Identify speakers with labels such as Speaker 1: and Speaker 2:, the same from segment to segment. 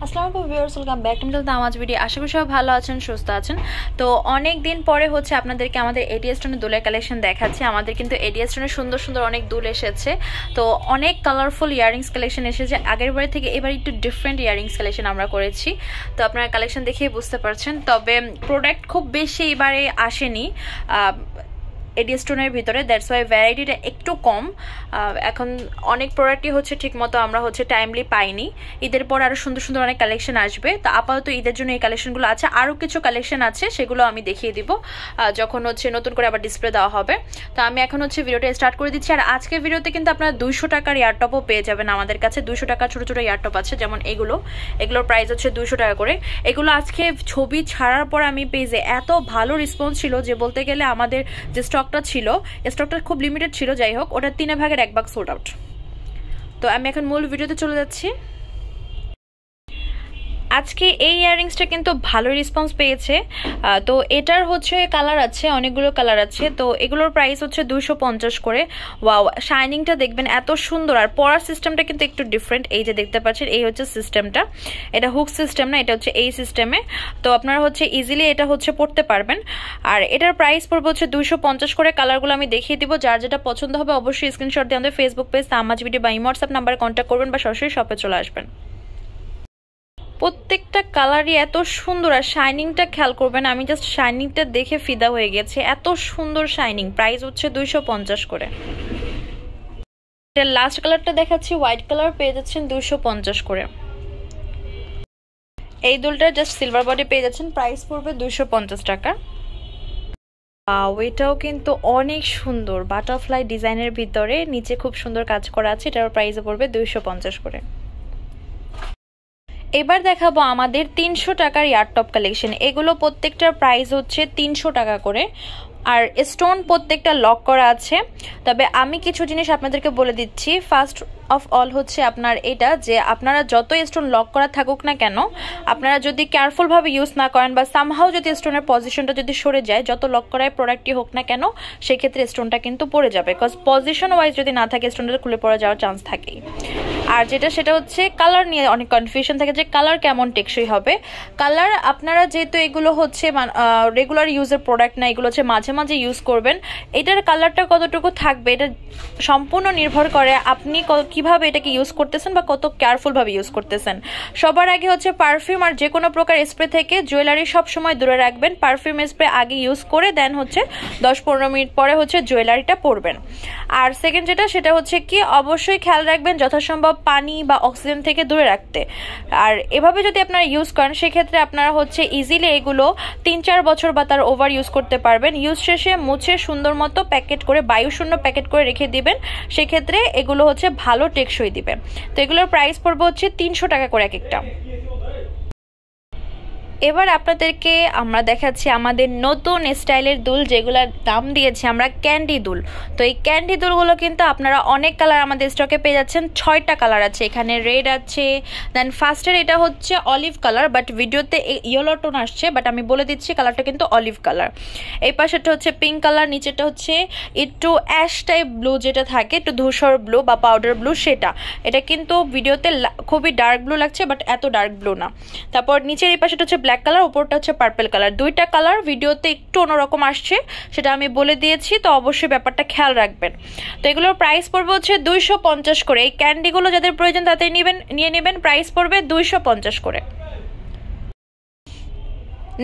Speaker 1: আসসালামু আলাইকুম viewers, welcome back to my তামাজ ভিডিও। আশা করি সবাই ভালো আছেন, সুস্থ আছেন। তো অনেক দিন পরে হচ্ছে আপনাদেরকে আমাদের এডিএস স্টোনের দুলের কালেকশন দেখাচ্ছি। আমাদের কিন্তু এডিএস স্টোনের সুন্দর সুন্দর অনেক দুল এসেছে। তো অনেক কালারফুল ইয়ারিংস কালেকশন এসেছে। আগের বারে থেকে এবার একটু ডিফারেন্ট ইয়ারিংস কালেকশন আমরা করেছি। তো আপনারা কালেকশন দেখেই বুঝতে পারছেন। তবে প্রোডাক্ট খুব বেশি এবারে আসেনি এডিএস স্টোনের ভিতরে, দ্যাটস ওয়াই ভ্যারাইটিটা একটু কম। এখন অনেক প্রোডাক্টই হচ্ছে ঠিকমতো আমরা হচ্ছে টাইমলি পাইনি। ঈদের পর আরও সুন্দর সুন্দর অনেক কালেকশন আসবে। তো আপাতত ঈদের জন্য এই কালেকশনগুলো আছে, আরও কিছু কালেকশন আছে, সেগুলো আমি দেখিয়ে দিব যখন হচ্ছে নতুন করে আবার ডিসপ্লে দেওয়া হবে। তো আমি এখন হচ্ছে ভিডিওটা স্টার্ট করে দিচ্ছি। আর আজকের ভিডিওতে কিন্তু আপনারা 200 টাকার ইয়ারটপও পেয়ে যাবেন আমাদের কাছে। 200 টাকার ছোটো ছোটো ইয়ারটপ আছে, যেমন এগুলোর প্রাইস হচ্ছে 200 টাকা করে। এগুলো আজকে ছবি ছাড়ার পর আমি পেজে এত ভালো রেসপন্স ছিল যে বলতে গেলে আমাদের যে স্টকটা খুব লিমিটেড ছিল। যাই হোক, ওটা 3 ভাগের 1 ভাগ সোল্ড আউট। তো আমি এখন মূল ভিডিওতে চলে যাচ্ছি। আজকে এই ইয়াররিংসটা কিন্তু ভালো রেসপন্স পেয়েছে। তো এটার হচ্ছে কালার আছে, অনেকগুলো কালার আছে। তো এগুলোর প্রাইস হচ্ছে 250 করে। ওয়াও, শাইনিংটা দেখবেন এত সুন্দর। আর পরার সিস্টেমটা কিন্তু একটু ডিফারেন্ট। এই যে দেখতে পাচ্ছেন, এই হচ্ছে সিস্টেমটা। এটা হুক সিস্টেম না, এটা হচ্ছে এই সিস্টেমে। তো আপনারা হচ্ছে ইজিলি এটা হচ্ছে পড়তে পারবেন। আর এটার প্রাইস পড়বে হচ্ছে 250 করে। কালারগুলো আমি দেখিয়ে দিব। যার যেটা পছন্দ হবে অবশ্যই স্ক্রিনশট দিয়ে আমাদের ফেসবুক পেজ তামাজ ভিডিও বা হোয়াটসঅ্যাপ নাম্বারে কন্ট্যাক্ট করবেন বা সরাসরি শপে চলে আসবেন। প্রত্যেকটা কালারই এত সুন্দর। আর শাইনিংটা খেয়াল করবেন, আমি জাস্ট শাইনিংটা দেখে ফিদা হয়ে গেছে। এত সুন্দর শাইনিং। প্রাইস হচ্ছে 250 করে। এটার লাস্ট কালারটা দেখাচ্ছি, হোয়াইট কালার, পেয়ে যাচ্ছেন 250 করে। এই দুলটা জাস্ট সিলভার বডি পেয়ে যাচ্ছেন, প্রাইস পড়বে 250 টাকা। এটাও কিন্তু অনেক সুন্দর, বাটারফ্লাই ডিজাইনের ভিতরে নিচে খুব সুন্দর কাজ করা আছে। এটার প্রাইস পড়বে 250 করে। এবার দেখাবো আমাদের 300 টাকার ইয়ারটপ কালেকশন। এগুলো প্রত্যেকটার প্রাইস হচ্ছে 300 টাকা করে। আর স্টোন প্রত্যেকটা লক করা আছে। তবে আমি কিছু জিনিস আপনাদেরকে বলে দিচ্ছি। ফার্স্ট অফ অল হচ্ছে আপনার এটা, যে আপনারা যত স্টোন লক করা থাকুক না কেন, আপনারা যদি কেয়ারফুলভাবে ইউজ না করেন বা সামহাও যদি স্টোনের পজিশনটা যদি সরে যায়, যত লক করায় প্রোডাক্টই হোক না কেন, সেক্ষেত্রে স্টোনটা কিন্তু পড়ে যাবে। বিকজ পজিশন ওয়াইজ যদি না থাকে, স্টোনটা খুলে পড়ে যাওয়ার চান্স থাকেই। আর সেটা হচ্ছে কালার নিয়ে অনেক কনফিউশন থাকে যে কালার কেমন টেকসই হবে। কালার আপনারা যেহেতু এগুলো হচ্ছে রেগুলার ইউজের প্রোডাক্ট না, এগুলো হচ্ছে মাঝে মাঝে ইউজ করবেন। এটার কালারটা কতটুকু থাকবে এটা সম্পূর্ণ নির্ভর করে আপনি কিভাবে এটাকে ইউজ করতেছেন বা কত কেয়ারফুলভাবে ইউজ করতেছেন। সবার আগে হচ্ছে পারফিউম আর যে কোনো প্রকার স্প্রে থেকে জুয়েলারি সব সময় দূরে রাখবেন। পারফিউম স্প্রে আগে ইউজ করে দেন হচ্ছে 10-15 মিনিট পরে হচ্ছে জুয়েলারিটা পরবেন। আর সেকেন্ড সেটা হচ্ছে কি, অবশ্যই খেয়াল রাখবেন যথাসম্ভব পানি বা অক্সিজেন থেকে দূরে রাখতে। আর এভাবে যদি আপনারা ইউজ করেন, সেক্ষেত্রে আপনারা হচ্ছে ইজিলি এগুলো 3-4 বছর বা তার ওভার ইউজ করতে পারবেন। ইউজ শেষে মুছে সুন্দর মতো প্যাকেট করে, বায়ুশূন্য প্যাকেট করে রেখে দিবেন। সেক্ষেত্রে এগুলো হচ্ছে ভালো টেকসই দিবে। তো এগুলোর প্রাইস পড়বে হচ্ছে 300 টাকা করে এক একটা। এবার আপনাদেরকে আমরা দেখাচ্ছি আমাদের নতুন স্টাইলের দুল, যেগুলোর দাম দিয়েছি আমরা ক্যান্ডি দুল। তো এই ক্যান্ডি দুলগুলো কিন্তু আপনারা অনেক কালার আমাদের স্টকে পেয়ে যাচ্ছেন। 6টা কালার আছে এখানে। রেড আছে, দেন ফার্স্টের এটা হচ্ছে অলিভ কালার, বাট ভিডিওতে ইয়েলো টোন আসছে, বাট আমি বলে দিচ্ছি কালারটা কিন্তু অলিভ কালার। এই পাশেরটা হচ্ছে পিঙ্ক কালার, নিচেটা হচ্ছে একটু অ্যাশ টাইপ ব্লু, যেটা থাকে একটু ধূসর ব্লু বা পাউডার ব্লু সেটা। এটা কিন্তু ভিডিওতে খুবই ডার্ক ব্লু লাগছে, বাট এত ডার্ক ব্লু না। তারপর নিচের এই পাশেটা হচ্ছে ব্ল্যাক কালার, উপরটা হচ্ছে পার্পল কালার। 2টা কালার ভিডিওতে একটু অন্যরকম আসছে, সেটা আমি বলে দিয়েছি। তো অবশ্যই ব্যাপারটা খেয়াল রাখবেন। তো এগুলোর প্রাইস পড়বে হচ্ছে 250 করে। এই ক্যান্ডিগুলো যাদের প্রয়োজন তাদের নিয়ে নেবেন। প্রাইস পড়বে 250 করে।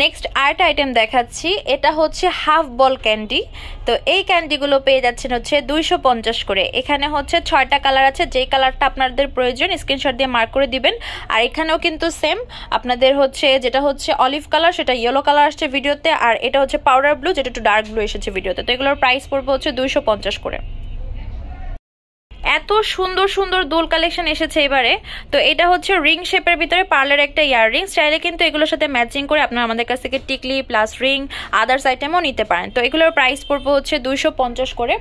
Speaker 1: নেক্সট আরেকটা আইটেম দেখাচ্ছি, এটা হচ্ছে হাফ বল ক্যান্ডি। তো এই ক্যান্ডিগুলো পেয়ে যাচ্ছেন হচ্ছে 250 করে। এখানে হচ্ছে 6টা কালার আছে, যেই কালারটা আপনাদের প্রয়োজন স্ক্রিনশট দিয়ে মার্ক করে দিবেন। আর এখানেও কিন্তু সেম আপনাদের হচ্ছে, যেটা হচ্ছে অলিভ কালার সেটা ইয়েলো কালার আসছে ভিডিওতে, আর এটা হচ্ছে পাউডার ব্লু, যেটা একটু ডার্ক ব্লু এসেছে ভিডিওতে। তো এগুলোর প্রাইস পড়বে হচ্ছে 250 করে। এত সুন্দর সুন্দর দুল কালেকশন এসেছে এবারে। তো এটা হচ্ছে রিং শেপের ভিতরে পার্লের একটা ইয়াররিংস। চাইলে কিন্তু এগুলোর সাথে ম্যাচিং করে আপনারা আমাদের কাছ থেকে টিকলি প্লাস রিং আদার্স আইটেমও নিতে পারেন। তো এগুলোর প্রাইস পড়বে হচ্ছে 250 করে।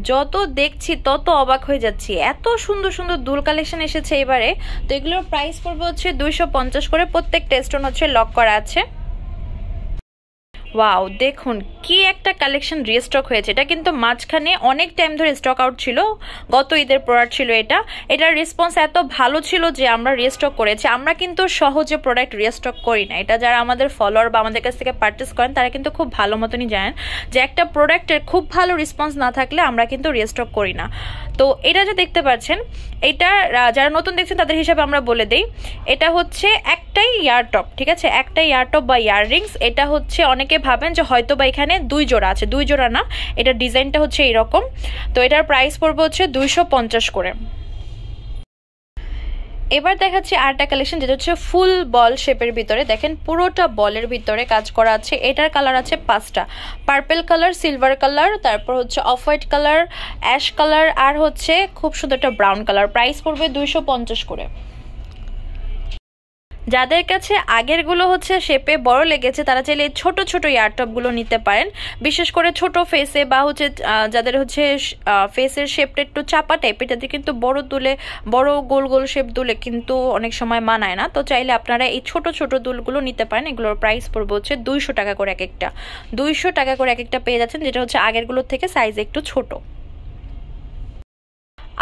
Speaker 1: যত দেখছি তত অবাক হয়ে যাচ্ছি, এত সুন্দর সুন্দর দুল কালেকশন এসেছে এবারে। তো এগুলোর প্রাইস পড়বে হচ্ছে 250 করে। প্রত্যেকটা স্টোন হচ্ছে লক করা আছে। ওয়াও, দেখুন কি একটা কালেকশন রিস্টক হয়েছে। এটা কিন্তু মাঝখানে অনেক টাইম ধরে স্টক আউট ছিল, গত ঈদের প্রোডাক্ট ছিল এটা। এটার রেসপন্স এত ভালো ছিল যে আমরা রিস্টক করেছি। আমরা কিন্তু সহজে প্রোডাক্ট রিস্টক করি না, এটা যারা আমাদের ফলোয়ার বা আমাদের কাছ থেকে পারচেস করেন তারা কিন্তু খুব ভালো মতনই জানেন যে একটা প্রোডাক্টের খুব ভালো রেসপন্স না থাকলে আমরা কিন্তু রিস্টক করি না। তো এটা যে দেখতে পাচ্ছেন, এটা যারা নতুন দেখছেন তাদের হিসাবে আমরা বলে দিই, এটা হচ্ছে একটাই ইয়ার টপ, ঠিক আছে, একটাই ইয়ার টপ বা ইয়ার রিংস। এটা হচ্ছে অনেকে ভাবেন যে হয়তো বা এখানে 2 জোড়া আছে, 2 জোড়া না, এটা ডিজাইনটা হচ্ছে এইরকম। তো এটার প্রাইস পড়বে হচ্ছে 250 করে। এবার দেখাচ্ছি আরেকটা কালেকশন যেটা হচ্ছে ফুল বল শেপের ভিতরে। দেখেন পুরোটা বলের ভিতরে কাজ করা আছে। এটার কালার আছে 5টা, পার্পল কালার, সিলভার কালার, তারপর হচ্ছে off white colour, ash colour, আর হচ্ছে খুব সুন্দর একটা ব্রাউন কালার। প্রাইস পড়বে 250 করে। যাদের কাছে আগেরগুলো হচ্ছে শেপে বড় লেগেছে তারা চাইলে ছোট ছোট ইয়ারটপগুলো নিতে পারেন, বিশেষ করে ছোট ফেসে বা হচ্ছে যাদের হচ্ছে ফেসের শেপটা একটু চাপা টাইপের, তাদের কিন্তু বড় দুলে, বড় গোল গোল শেপ দুলে কিন্তু অনেক সময় মানায় না। তো চাইলে আপনারা এই ছোট ছোট দুলগুলো নিতে পারেন। এগুলোর প্রাইস পড়বে হচ্ছে 200 টাকা করে এক একটা, 200 টাকা করে এক একটা পেয়ে যাচ্ছেন, যেটা হচ্ছে আগেরগুলোর থেকে সাইজ একটু ছোট।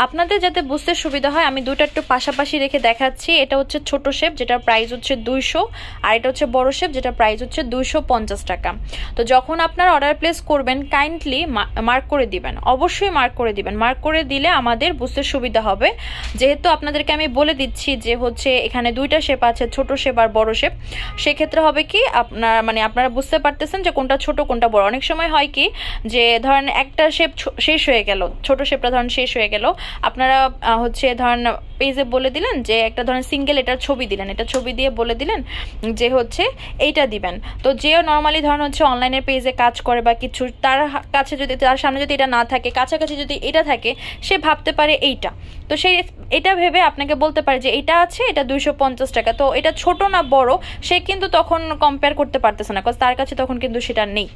Speaker 1: আপনাদের যাতে বুঝতে সুবিধা হয় আমি দুটো একটু পাশাপাশি রেখে দেখাচ্ছি। এটা হচ্ছে ছোট শেপ যেটার প্রাইস হচ্ছে 200, আর এটা হচ্ছে বড় শেপ যেটার প্রাইস হচ্ছে 250 টাকা। তো যখন আপনারা অর্ডার প্লেস করবেন কাইন্ডলি মার্ক করে দিবেন, অবশ্যই মার্ক করে দিবেন। মার্ক করে দিলে আমাদের বুঝতে সুবিধা হবে, যেহেতু আপনাদেরকে আমি বলে দিচ্ছি যে হচ্ছে এখানে 2টা শেপ আছে, ছোট শেপ আর বড় শেপ। সেক্ষেত্রে হবে কি আপনারা বুঝতে পারতেছেন যে কোনটা ছোট কোনটা বড়। অনেক সময় হয় কি যে ধরেন একটা শেপ শেষ হয়ে গেল, ছোট শেপটা ধরেন শেষ হয়ে গেল, আপনারা হচ্ছে ধরেন পেজে বলে দিলেন যে একটা ধরেন সিঙ্গেল এটার ছবি দিলেন, এটা ছবি দিয়ে বলে দিলেন যে হচ্ছে এইটা দিবেন। তো যেও নর্মালি ধরেন হচ্ছে অনলাইনের পেজে কাজ করে বা কিছু, তার কাছে যদি, তার সামনে যদি এটা না থাকে, কাছাকাছি যদি এটা থাকে, সে ভাবতে পারে এইটা। তো সেই এটা ভেবে আপনাকে বলতে পারে যে এটা আছে, এটা 250 টাকা। তো এটা ছোট না বড় সে কিন্তু তখন কম্পেয়ার করতে পারতেছে না, কারণ তার কাছে তখন কিন্তু সেটা নেই।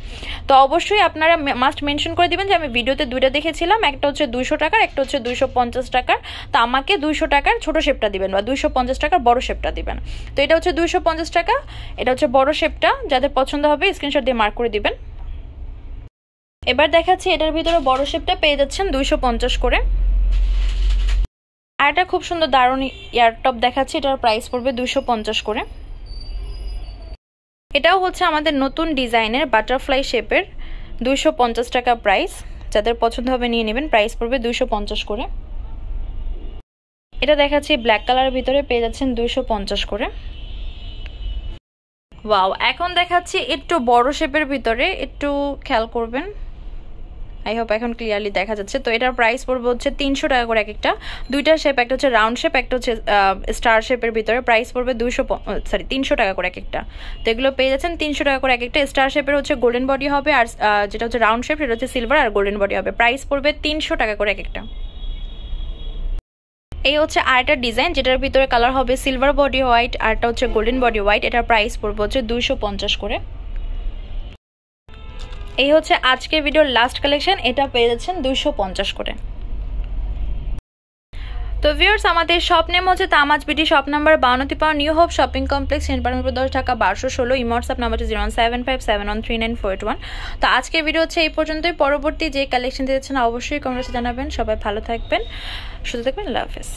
Speaker 1: তো অবশ্যই আপনারা মাস্ট মেনশন করে দিবেন যে আমি ভিডিওতে 2টা দেখেছিলাম, একটা হচ্ছে 200 টাকার, একটা হচ্ছে 250 টাকার। তো আমাকে 200 টাকার ছোট শেপটা দিবেন বা 250 টাকার বড় শেপটা দিবেন। তো এটা হচ্ছে 250 টাকা, এটা হচ্ছে বড় শেপটা। যাদের পছন্দ হবে স্ক্রিনশট দিয়ে মার্ক করে দিবেন। এবার দেখাচ্ছি এটার ভিতরে বড় শেপটা পেয়ে যাচ্ছেন 250 করে। আর এটা খুব সুন্দর দারুণ ইয়ারটপ দেখাচ্ছি, এটার প্রাইস পড়বে 250 করে। এটাও হচ্ছে আমাদের নতুন ডিজাইনের বাটারফ্লাই শেপের, 250 টাকা প্রাইস। যাদের পছন্দ হবে নিয়ে নেবেন, প্রাইস পড়বে 250 করে। এটা দেখাচ্ছি ব্ল্যাক কালারের ভিতরে, পেয়ে যাচ্ছেন 250 করে। ওয়াও, এখন দেখাচ্ছি একটু বড় শেপের ভিতরে, একটু খেয়াল করবেন, আই হোপ এখন ক্লিয়ারলি দেখা যাচ্ছে। তো এটার প্রাইস পড়বে হচ্ছে 300 টাকা করে এক একটা। 2টা শেপ, একটা হচ্ছে রাউন্ড শেপ, একটা হচ্ছে স্টার শেপের ভিতরে। প্রাইস পড়বে 300 টাকা করে এক একটা। তো এগুলো পেয়ে যাচ্ছেন 300 টাকা করে এক একটা। স্টার শেপের হচ্ছে গোল্ডেন বডি হবে, আর যেটা হচ্ছে রাউন্ড শেপ সেটা হচ্ছে সিলভার আর গোল্ডেন বডি হবে। প্রাইস পড়বে 300 টাকা করে এক একটা। এই হচ্ছে আরেকটা ডিজাইন যেটার ভিতরে কালার হবে সিলভার বডি হোয়াইট, আরটা হচ্ছে গোল্ডেন বডি হোয়াইট। এটার প্রাইস পড়বে হচ্ছে 250 করে। এই হচ্ছে আজকের ভিডিওর লাস্ট কালেকশন, এটা পেয়ে যাচ্ছেন 250 করে। তো ভিউয়ার্স, আমাদের শপ নেম হচ্ছে তামাজ বিডি, শপ নাম্বার 52 পাওয়া new hope shopping complex, Senpara 10 Dhaka 1216। WhatsApp number হচ্ছে 01757139481। তো আজকের ভিডিও হচ্ছে এই পর্যন্তই। পরবর্তী যে কালেকশন দিয়েছেন অবশ্যই কমেন্টে জানাবেন। সবাই ভালো থাকবেন, সুস্থ থাকবেন, আল্লাহ হাফেজ।